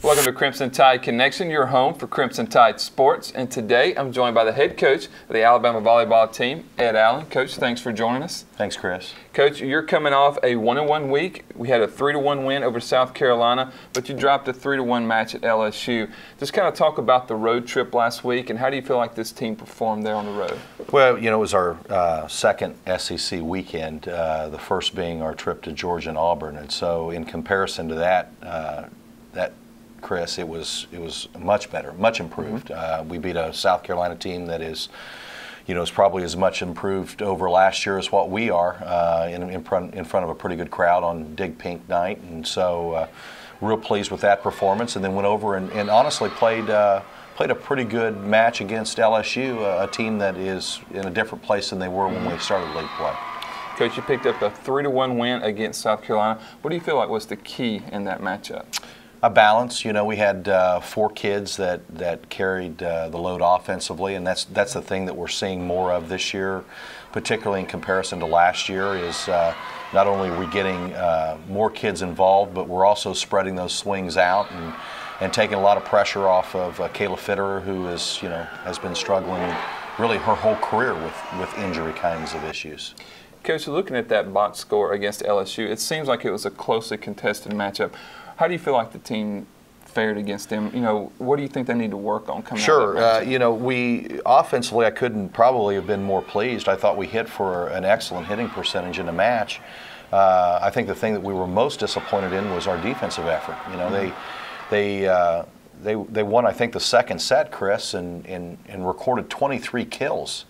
Welcome to Crimson Tide Connection, your home for Crimson Tide sports. And today I'm joined by the head coach of the Alabama volleyball team, Ed Allen. Coach, thanks for joining us. Thanks, Chris. Coach, you're coming off a 1-1 week. We had a 3-1 win over South Carolina, but you dropped a 3-1 match at LSU. Just kind of talk about the road trip last week, and how do you feel like this team performed there on the road? Well, you know, it was our second SEC weekend, the first being our trip to Georgia and Auburn. And so in comparison to that, Chris, it was much better, much improved. We beat a South Carolina team that is, you know, is probably as much improved over last year as what we are in front of a pretty good crowd on Dig Pink night, and so real pleased with that performance. And then went over and honestly played a pretty good match against LSU, a team that is in a different place than they were when we started league play. Coach, you picked up a 3-1 win against South Carolina. What do you feel like was the key in that matchup? A balance. You know, we had 4 kids that carried the load offensively, and that's the thing that we're seeing more of this year, particularly in comparison to last year, is not only are we getting more kids involved, but we're also spreading those swings out and taking a lot of pressure off of Kayla Fitterer, who is, you know, has been struggling really her whole career with injury kinds of issues. Coach, looking at that box score against LSU, it seems like it was a closely contested matchup. How do you feel like the team fared against them? You know, what do you think they need to work on coming out of that matchup? You know, we offensively, I couldn't probably have been more pleased. I thought we hit for an excellent hitting percentage in the match. I think the thing that we were most disappointed in was our defensive effort. You know, they won, I think, the second set, Chris, and recorded 23 kills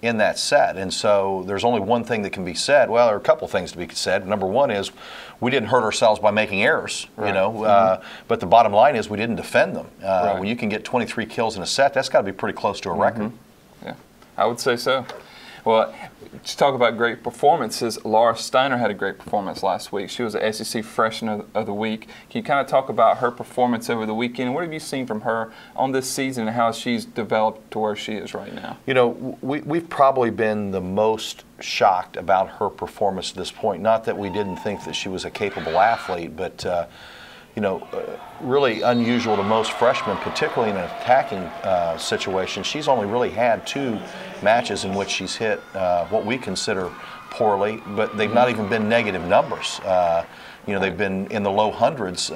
in that set. And so there's only one thing that can be said. Well, there are a couple things to be said. Number one is we didn't hurt ourselves by making errors, you know, but the bottom line is we didn't defend them. When you can get 23 kills in a set, that's got to be pretty close to a record. Yeah, I would say so. Well, to talk about great performances, Laura Steiner had a great performance last week. She was the SEC Freshman of the Week. Can you kind of talk about her performance over the weekend? What have you seen from her on this season and how she's developed to where she is right now? You know, we've probably been the most shocked about her performance at this point. Not that we didn't think that she was a capable athlete, but you know, really unusual to most freshmen, particularly in an attacking situation. She's only really had 2 matches in which she's hit what we consider poorly, but they've not even been negative numbers. You know, they've been in the low hundreds,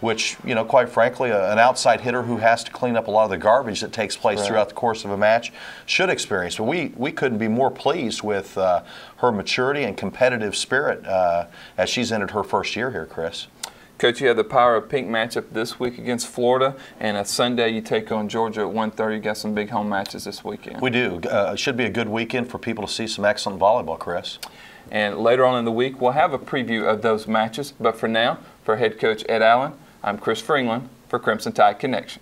which, you know, quite frankly, an outside hitter who has to clean up a lot of the garbage that takes place throughout the course of a match should experience. But we couldn't be more pleased with her maturity and competitive spirit as she's entered her first year here, Chris. Coach, you have the Power of Pink matchup this week against Florida, and a Sunday you take on Georgia at 1:30. You got some big home matches this weekend. We do. It should be a good weekend for people to see some excellent volleyball, Chris. And later on in the week, we'll have a preview of those matches. But for now, for head coach Ed Allen, I'm Chris Freeland for Crimson Tide Connection.